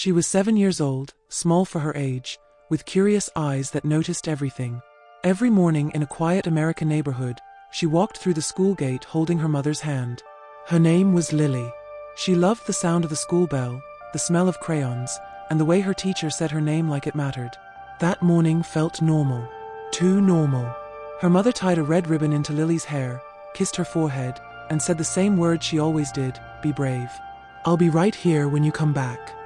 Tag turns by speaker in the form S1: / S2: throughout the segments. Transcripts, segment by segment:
S1: She was 7 years old, small for her age, with curious eyes that noticed everything. Every morning in a quiet American neighborhood, she walked through the school gate holding her mother's hand. Her name was Lily. She loved the sound of the school bell, the smell of crayons, and the way her teacher said her name like it mattered. That morning felt normal. Too normal. Her mother tied a red ribbon into Lily's hair, kissed her forehead, and said the same words she always did, "Be brave. I'll be right here when you come back."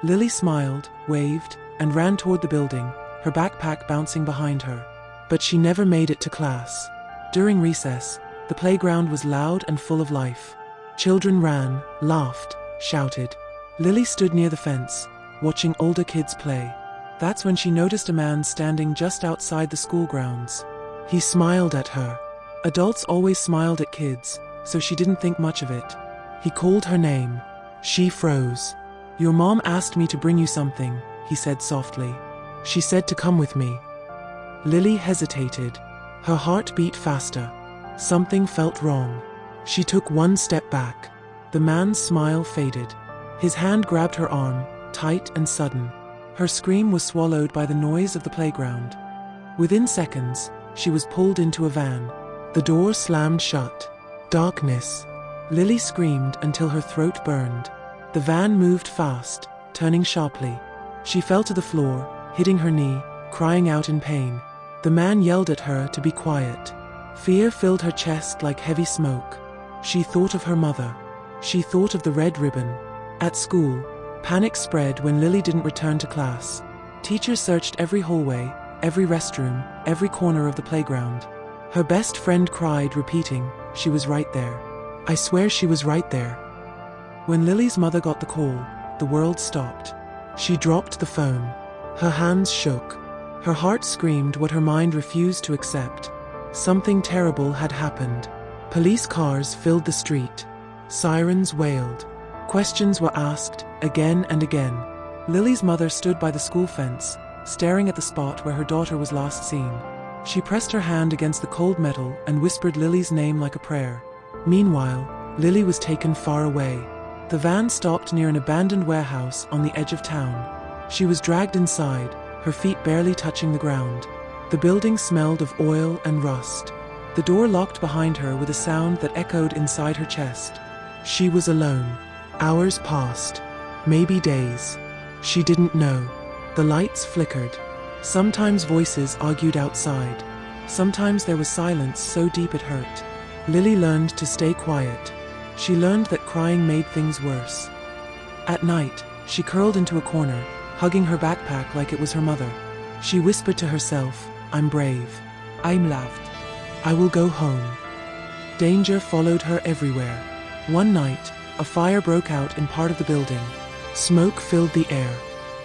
S1: Lily smiled, waved, and ran toward the building, her backpack bouncing behind her. But she never made it to class. During recess, the playground was loud and full of life. Children ran, laughed, shouted. Lily stood near the fence, watching older kids play. That's when she noticed a man standing just outside the school grounds. He smiled at her. Adults always smiled at kids, so she didn't think much of it. He called her name. She froze. "Your mom asked me to bring you something," he said softly. "She said to come with me." Lily hesitated. Her heart beat faster. Something felt wrong. She took one step back. The man's smile faded. His hand grabbed her arm, tight and sudden. Her scream was swallowed by the noise of the playground. Within seconds, she was pulled into a van. The door slammed shut. Darkness. Lily screamed until her throat burned. The van moved fast, turning sharply. She fell to the floor, hitting her knee, crying out in pain. The man yelled at her to be quiet. Fear filled her chest like heavy smoke. She thought of her mother. She thought of the red ribbon. At school, panic spread when Lily didn't return to class. Teachers searched every hallway, every restroom, every corner of the playground. Her best friend cried, repeating, "She was right there. I swear she was right there." When Lily's mother got the call, the world stopped. She dropped the phone. Her hands shook. Her heart screamed what her mind refused to accept. Something terrible had happened. Police cars filled the street. Sirens wailed. Questions were asked, again and again. Lily's mother stood by the school fence, staring at the spot where her daughter was last seen. She pressed her hand against the cold metal and whispered Lily's name like a prayer. Meanwhile, Lily was taken far away. The van stopped near an abandoned warehouse on the edge of town. She was dragged inside, her feet barely touching the ground. The building smelled of oil and rust. The door locked behind her with a sound that echoed inside her chest. She was alone. Hours passed. Maybe days. She didn't know. The lights flickered. Sometimes voices argued outside. Sometimes there was silence so deep it hurt. Lily learned to stay quiet. She learned that crying made things worse. At night, she curled into a corner, hugging her backpack like it was her mother. She whispered to herself, "I'm brave. I'm loved. I will go home." Danger followed her everywhere. One night, a fire broke out in part of the building. Smoke filled the air.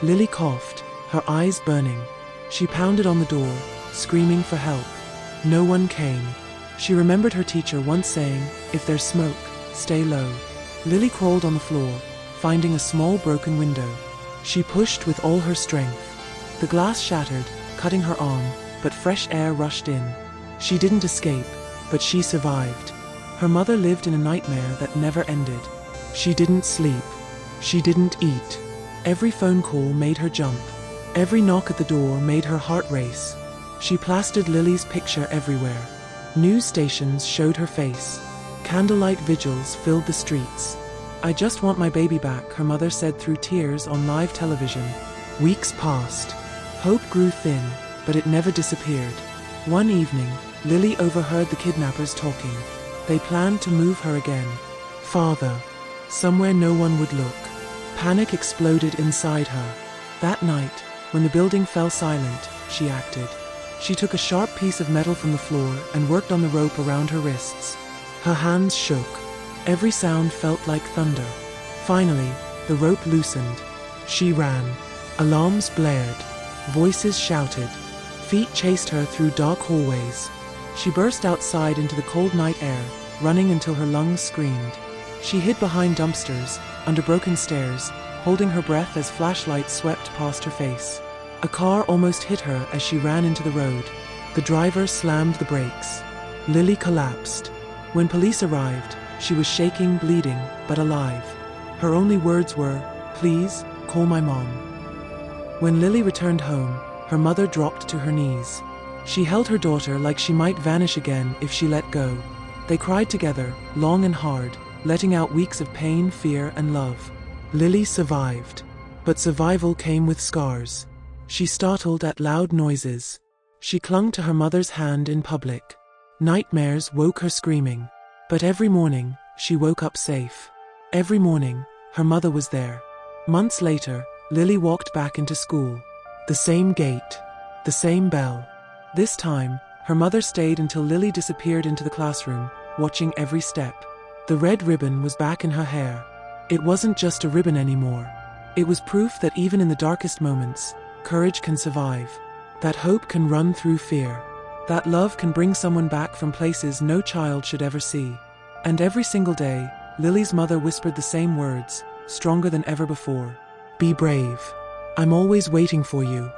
S1: Lily coughed, her eyes burning. She pounded on the door, screaming for help. No one came. She remembered her teacher once saying, "If there's smoke, stay low." Lily crawled on the floor, finding a small broken window. She pushed with all her strength. The glass shattered, cutting her arm, but fresh air rushed in. She didn't escape, but she survived. Her mother lived in a nightmare that never ended. She didn't sleep. She didn't eat. Every phone call made her jump. Every knock at the door made her heart race. She plastered Lily's picture everywhere. News stations showed her face. Candlelight vigils filled the streets. "I just want my baby back," her mother said through tears on live television. Weeks passed. Hope grew thin, but it never disappeared. One evening, Lily overheard the kidnappers talking. They planned to move her again. Farther. Somewhere no one would look. Panic exploded inside her. That night, when the building fell silent, she acted. She took a sharp piece of metal from the floor and worked on the rope around her wrists. Her hands shook. Every sound felt like thunder. Finally, the rope loosened. She ran. Alarms blared. Voices shouted. Feet chased her through dark hallways. She burst outside into the cold night air, running until her lungs screamed. She hid behind dumpsters, under broken stairs, holding her breath as flashlights swept past her face. A car almost hit her as she ran into the road. The driver slammed the brakes. Lily collapsed. When police arrived, she was shaking, bleeding, but alive. Her only words were, "Please, call my mom." When Lily returned home, her mother dropped to her knees. She held her daughter like she might vanish again if she let go. They cried together, long and hard, letting out weeks of pain, fear, and love. Lily survived. But survival came with scars. She startled at loud noises. She clung to her mother's hand in public. Nightmares woke her screaming. But every morning, she woke up safe. Every morning, her mother was there. Months later, Lily walked back into school. The same gate. The same bell. This time, her mother stayed until Lily disappeared into the classroom, watching every step. The red ribbon was back in her hair. It wasn't just a ribbon anymore. It was proof that even in the darkest moments, courage can survive. That hope can run through fear. That love can bring someone back from places no child should ever see. And every single day, Lily's mother whispered the same words, stronger than ever before. "Be brave. I'm always waiting for you."